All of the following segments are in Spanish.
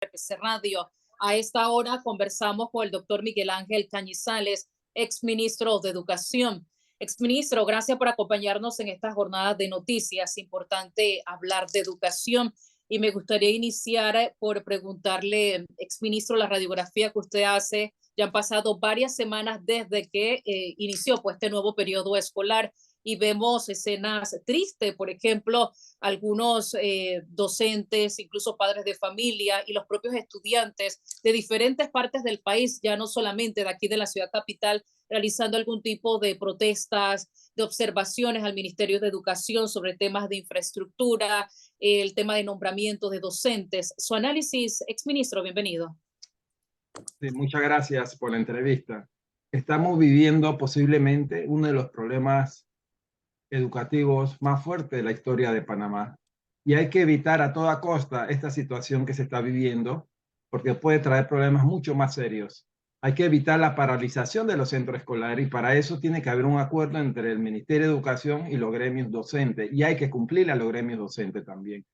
RPC Radio. A esta hora conversamos con el doctor Miguel Ángel Cañizales, exministro de Educación. Exministro, gracias por acompañarnos en estas jornadas de noticias. Importante hablar de educación. Y me gustaría iniciar por preguntarle, exministro, la radiografía que usted hace. Ya han pasado varias semanas desde que inició pues, este nuevo periodo escolar y vemos escenas tristes, por ejemplo, algunos docentes, incluso padres de familia y los propios estudiantes de diferentes partes del país, ya no solamente de aquí de la ciudad capital, realizando algún tipo de protestas, de observaciones al Ministerio de Educación sobre temas de infraestructura, el tema de nombramiento de docentes. Su análisis, exministro, bienvenido. Sí, muchas gracias por la entrevista. Estamos viviendo posiblemente uno de los problemas educativos más fuertes de la historia de Panamá. Y hay que evitar a toda costa esta situación que se está viviendo, porque puede traer problemas mucho más serios. Hay que evitar la paralización de los centros escolares y para eso tiene que haber un acuerdo entre el Ministerio de Educación y los gremios docentes. Y hay que cumplir a los gremios docentes también,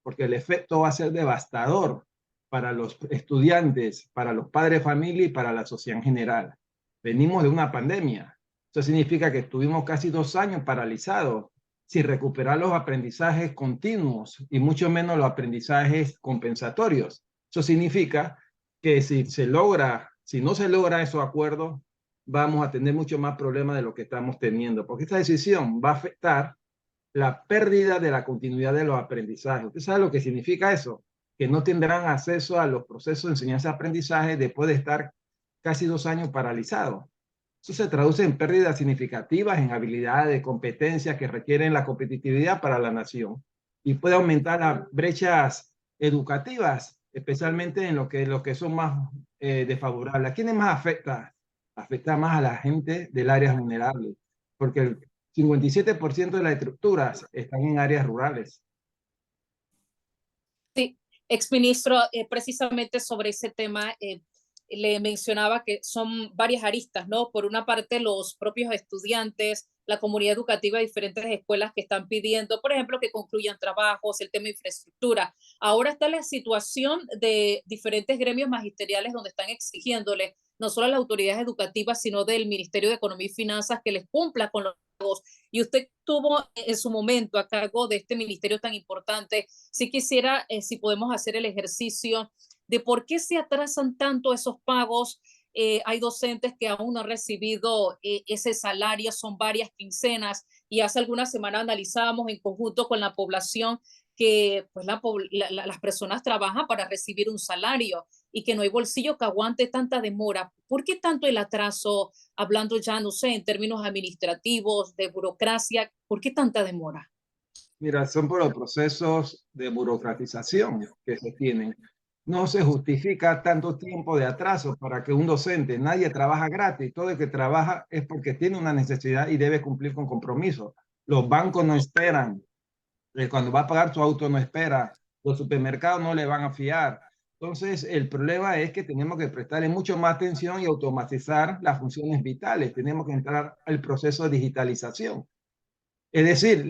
porque el efecto va a ser devastador para los estudiantes, para los padres de familia y para la sociedad en general. Venimos de una pandemia. Eso significa que estuvimos casi 2 años paralizados, sin recuperar los aprendizajes continuos y mucho menos los aprendizajes compensatorios. Eso significa que si no se logra esos acuerdos, vamos a tener mucho más problemas de lo que estamos teniendo, porque esta decisión va a afectar la pérdida de la continuidad de los aprendizajes. ¿Usted sabe lo que significa eso? Que no tendrán acceso a los procesos de enseñanza-aprendizaje después de estar casi 2 años paralizados. Eso se traduce en pérdidas significativas en habilidades, competencias que requieren la competitividad para la nación y puede aumentar las brechas educativas, especialmente en lo que son más desfavorables. ¿A quiénes más afecta? Afecta más a la gente del área vulnerable, porque el 57% de las estructuras están en áreas rurales. Sí, exministro, precisamente sobre ese tema, le mencionaba que son varias aristas, ¿no? Por una parte, los propios estudiantes, la comunidad educativa de diferentes escuelas que están pidiendo, por ejemplo, que concluyan trabajos, el tema de infraestructura. Ahora está la situación de diferentes gremios magisteriales donde están exigiéndole no solo a las autoridades educativas, sino del Ministerio de Economía y Finanzas que les cumpla con los pagos. Y usted tuvo en su momento a cargo de este ministerio tan importante. Si quisiera, si podemos hacer el ejercicio de por qué se atrasan tanto esos pagos. Hay docentes que aún no han recibido ese salario, son varias quincenas y hace algunas semanas analizábamos en conjunto con la población que pues, las personas trabajan para recibir un salario y que no hay bolsillo que aguante tanta demora. ¿Por qué tanto el atraso, hablando ya, no sé, en términos administrativos, de burocracia? ¿Por qué tanta demora? Mira, son por los procesos de burocratización que se tienen. No se justifica tanto tiempo de atraso para que un docente, nadie trabaja gratis, todo el que trabaja es porque tiene una necesidad y debe cumplir con compromiso. Los bancos no esperan, cuando va a pagar su auto no espera, los supermercados no le van a fiar. Entonces, el problema es que tenemos que prestarle mucho más atención y automatizar las funciones vitales. Tenemos que entrar al proceso de digitalización. Es decir,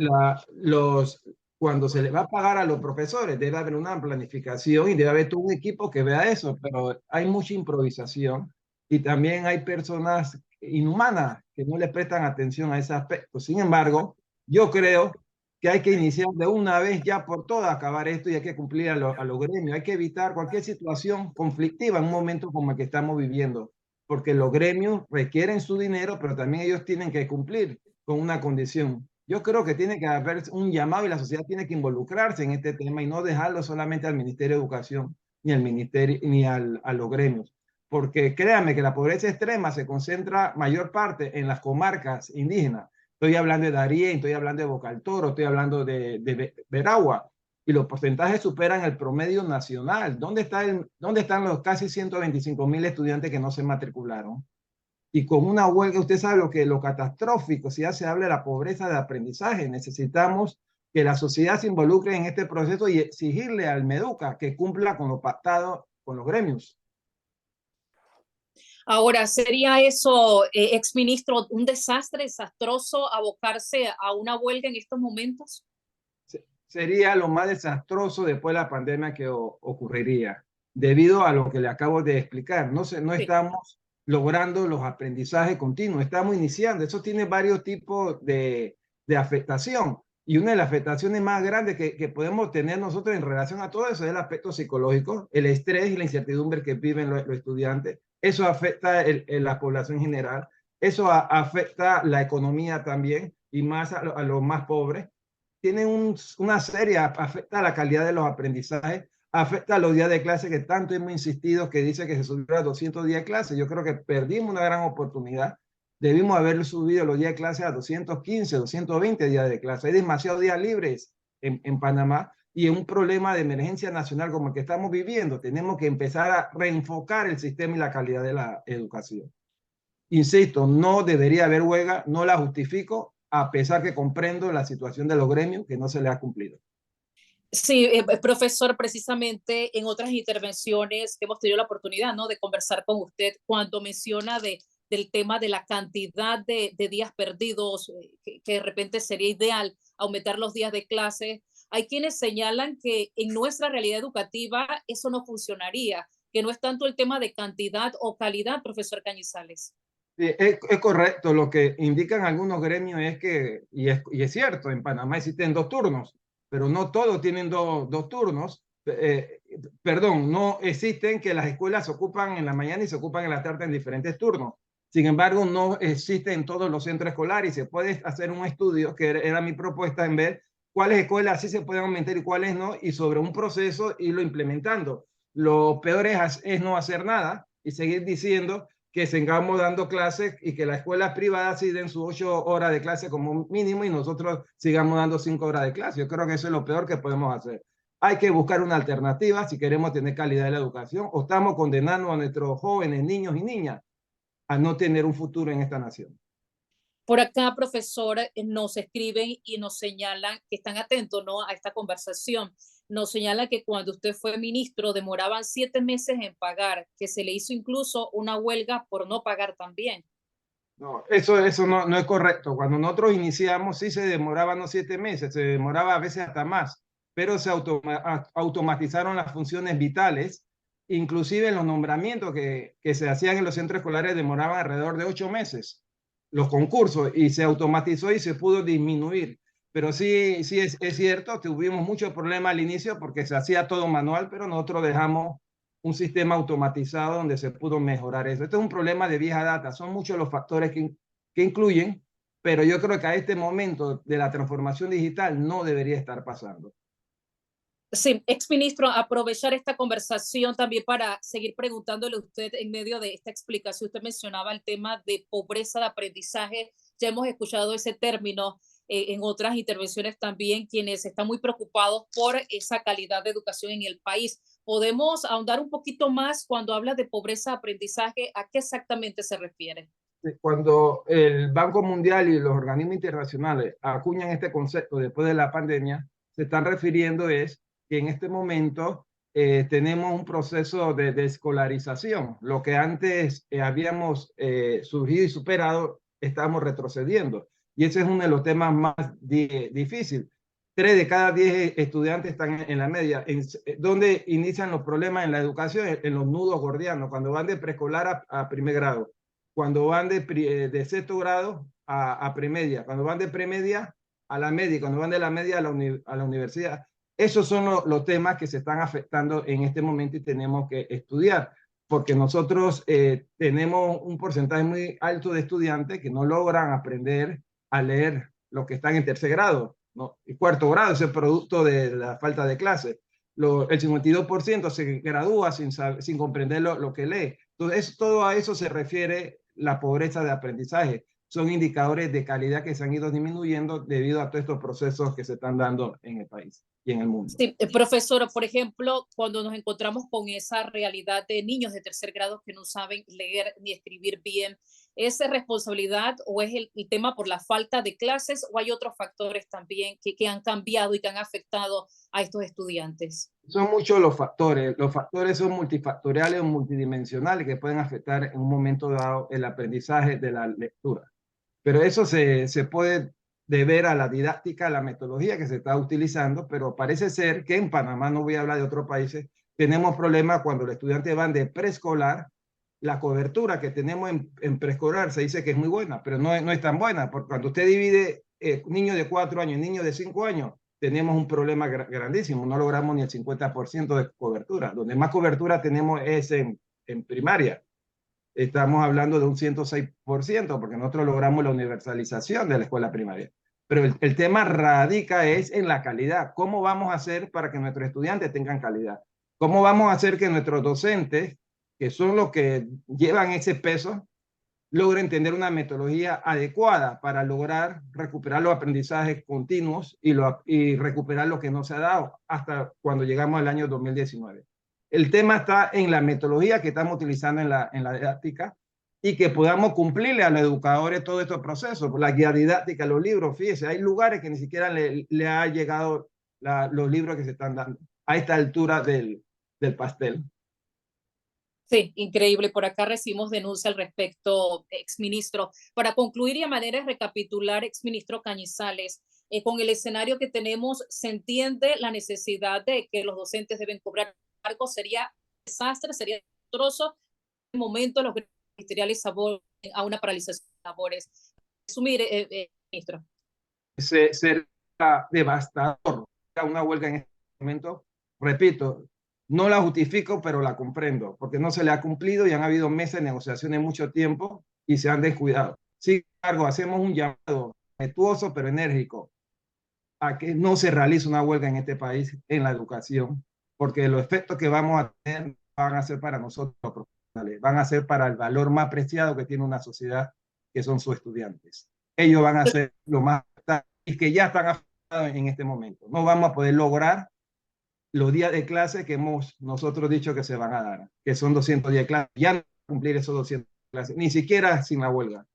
cuando se le va a pagar a los profesores, debe haber una planificación y debe haber todo un equipo que vea eso, pero hay mucha improvisación y también hay personas inhumanas que no le prestan atención a ese aspecto. Sin embargo, yo creo que hay que iniciar de una vez ya por todas, acabar esto y hay que cumplir a los gremios. Hay que evitar cualquier situación conflictiva en un momento como el que estamos viviendo, porque los gremios requieren su dinero, pero también ellos tienen que cumplir con una condición. Yo creo que tiene que haber un llamado y la sociedad tiene que involucrarse en este tema y no dejarlo solamente al Ministerio de Educación ni al Ministerio ni a los gremios. Porque créanme que la pobreza extrema se concentra mayor parte en las comarcas indígenas. Estoy hablando de Darién, estoy hablando de Boca del Toro, estoy hablando de Veragua. Y los porcentajes superan el promedio nacional. ¿Dónde están los casi 125,000 estudiantes que no se matricularon? Y con una huelga, usted sabe lo catastrófico, si ya se habla de la pobreza de aprendizaje, necesitamos que la sociedad se involucre en este proceso y exigirle al MEDUCA que cumpla con lo pactado con los gremios. Ahora, ¿sería eso, exministro, un desastre desastroso abocarse a una huelga en estos momentos? Sería lo más desastroso después de la pandemia que ocurriría. debido a lo que le acabo de explicar. No Sí. estamos logrando los aprendizajes continuos, estamos iniciando. Eso tiene varios tipos de afectación. Y una de las afectaciones más grandes que podemos tener nosotros en relación a todo eso es el aspecto psicológico, el estrés y la incertidumbre que viven los estudiantes. Eso afecta la población en general. Eso afecta la economía también, y más a los más pobres. Tienen una serie, afecta la calidad de los aprendizajes, afecta a los días de clase que tanto hemos insistido, que dice que se subió a 200 días de clase. Yo creo que perdimos una gran oportunidad. Debimos haber subido los días de clase a 215, 220 días de clase. Hay demasiados días libres en Panamá, y es un problema de emergencia nacional como el que estamos viviendo. Tenemos que empezar a reenfocar el sistema y la calidad de la educación. Insisto, no debería haber huelga, no la justifico, a pesar que comprendo la situación de los gremios que no se le ha cumplido. Sí, profesor, precisamente en otras intervenciones que hemos tenido la oportunidad, ¿no?, de conversar con usted, cuando menciona del tema de la cantidad de días perdidos, que de repente sería ideal aumentar los días de clase, hay quienes señalan que en nuestra realidad educativa eso no funcionaría, que no es tanto el tema de cantidad o calidad, profesor Cañizales. Sí, es correcto. Lo que indican algunos gremios es que, y es cierto, en Panamá existen dos turnos, pero no todos tienen dos turnos. Perdón, no existen que las escuelas se ocupan en la mañana y se ocupan en la tarde en diferentes turnos. Sin embargo, no existe en todos los centros escolares, y se puede hacer un estudio, que era mi propuesta, en ver cuáles escuelas sí se pueden aumentar y cuáles no, y sobre un proceso irlo implementando. Lo peor es no hacer nada y seguir diciendo que sigamos dando clases y que las escuelas privadas sí den sus 8 horas de clase como mínimo y nosotros sigamos dando 5 horas de clase. Yo creo que eso es lo peor que podemos hacer. Hay que buscar una alternativa si queremos tener calidad de la educación, o estamos condenando a nuestros jóvenes, niños y niñas, a no tener un futuro en esta nación. Por acá, profesor, nos escriben y nos señalan que están atentos, ¿no?, a esta conversación. Nos señala que cuando usted fue ministro demoraban 7 meses en pagar, que se le hizo incluso una huelga por no pagar también. No, eso no es correcto. Cuando nosotros iniciamos, sí se demoraban no 7 meses, se demoraba a veces hasta más, pero se automatizaron las funciones vitales. Inclusive en los nombramientos que se hacían en los centros escolares demoraban alrededor de 8 meses los concursos, y se automatizó y se pudo disminuir. Pero sí es cierto, tuvimos muchos problemas al inicio porque se hacía todo manual, pero nosotros dejamos un sistema automatizado donde se pudo mejorar eso. Este es un problema de vieja data, son muchos los factores que incluyen, pero yo creo que a este momento de la transformación digital no debería estar pasando. Sí, exministro, aprovechar esta conversación también para seguir preguntándole a usted en medio de esta explicación. Usted mencionaba el tema de pobreza de aprendizaje. Ya hemos escuchado ese término en otras intervenciones también, quienes están muy preocupados por esa calidad de educación en el país. ¿Podemos ahondar un poquito más cuando habla de pobreza de aprendizaje? ¿A qué exactamente se refiere? Cuando el Banco Mundial y los organismos internacionales acuñan este concepto después de la pandemia, se están refiriendo es que en este momento tenemos un proceso de escolarización. Lo que antes habíamos surgido y superado, estamos retrocediendo. Y ese es uno de los temas más difíciles. 3 de cada 10 estudiantes están en la media. ¿Dónde inician los problemas en la educación? En los nudos gordianos, cuando van de preescolar a primer grado, cuando van de sexto grado a premedia, cuando van de premedia a la media, cuando van de la media a la universidad. Esos son los temas que se están afectando en este momento y tenemos que estudiar, porque nosotros tenemos un porcentaje muy alto de estudiantes que no logran aprender a leer los que están en tercer grado, ¿no? Y cuarto grado, ese es producto de la falta de clase. El 52% se gradúa sin comprender lo que lee. Entonces, todo a eso se refiere la pobreza de aprendizaje. Son indicadores de calidad que se han ido disminuyendo debido a todos estos procesos que se están dando en el país y en el mundo. Sí, profesora, por ejemplo, cuando nos encontramos con esa realidad de niños de tercer grado que no saben leer ni escribir bien, ¿es responsabilidad o es el tema por la falta de clases o hay otros factores también que han cambiado y que han afectado a estos estudiantes? Son muchos los factores son multifactoriales o multidimensionales que pueden afectar en un momento dado el aprendizaje de la lectura. Pero eso se puede deber a la didáctica, a la metodología que se está utilizando, pero parece ser que en Panamá, no voy a hablar de otros países, tenemos problemas cuando los estudiantes van de preescolar. La cobertura que tenemos en preescolar se dice que es muy buena, pero no es tan buena, porque cuando usted divide niños de 4 años y niños de 5 años, tenemos un problema grandísimo, no logramos ni el 50% de cobertura. Donde más cobertura tenemos es en primaria. Estamos hablando de un 106%, porque nosotros logramos la universalización de la escuela primaria. Pero el tema radica es en la calidad. ¿Cómo vamos a hacer para que nuestros estudiantes tengan calidad? ¿Cómo vamos a hacer que nuestros docentes, que son los que llevan ese peso, logren tener una metodología adecuada para lograr recuperar los aprendizajes continuos y recuperar lo que no se ha dado hasta cuando llegamos al año 2019? El tema está en la metodología que estamos utilizando en la didáctica y que podamos cumplirle a los educadores todo estos procesos. La guía didáctica, los libros, fíjese, hay lugares que ni siquiera le ha llegado los libros que se están dando a esta altura del pastel. Sí, increíble. Por acá recibimos denuncia al respecto, exministro. Para concluir y a manera de recapitular, exministro Cañizales, con el escenario que tenemos, ¿se entiende la necesidad de que los docentes deben cobrar cargos? Sería un desastre, sería desastroso. En el momento los ministeriales abogan a una paralización de labores. Resumir, ministro. Sería devastador una huelga en este momento. Repito, no la justifico, pero la comprendo, porque no se le ha cumplido y han habido meses de negociaciones mucho tiempo y se han descuidado. Sin embargo, hacemos un llamado respetuoso pero enérgico a que no se realice una huelga en este país en la educación, porque los efectos que vamos a tener van a ser para nosotros los profesionales, van a ser para el valor más preciado que tiene una sociedad, que son sus estudiantes. Ellos van a ser lo más y que ya están afectados en este momento. No vamos a poder lograr los días de clase que hemos nosotros dicho que se van a dar, que son 200 días de clase. Ya no van a cumplir esos 200 clases, ni siquiera sin la huelga.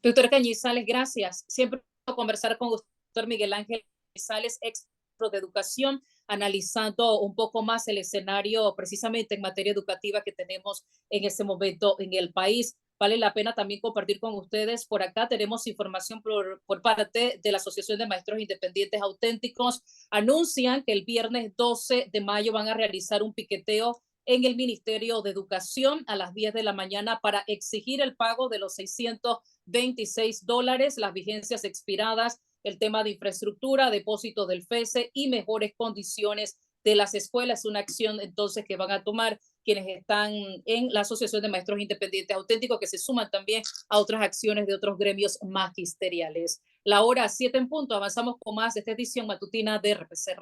Doctor Cañizales, gracias. Siempre conversar con usted, doctor Miguel Ángel Cañizales, experto de educación, analizando un poco más el escenario precisamente en materia educativa que tenemos en este momento en el país. Vale la pena también compartir con ustedes. Por acá tenemos información por parte de la Asociación de Maestros Independientes Auténticos. Anuncian que el viernes 12 de mayo van a realizar un piqueteo en el Ministerio de Educación a las 10 de la mañana para exigir el pago de los $626, las vigencias expiradas, el tema de infraestructura, depósitos del FESE y mejores condiciones de las escuelas. Una acción entonces que van a tomar quienes están en la Asociación de Maestros Independientes Auténticos, que se suman también a otras acciones de otros gremios magisteriales. La hora 7 en punto, avanzamos con más de esta edición matutina de RPC Radio.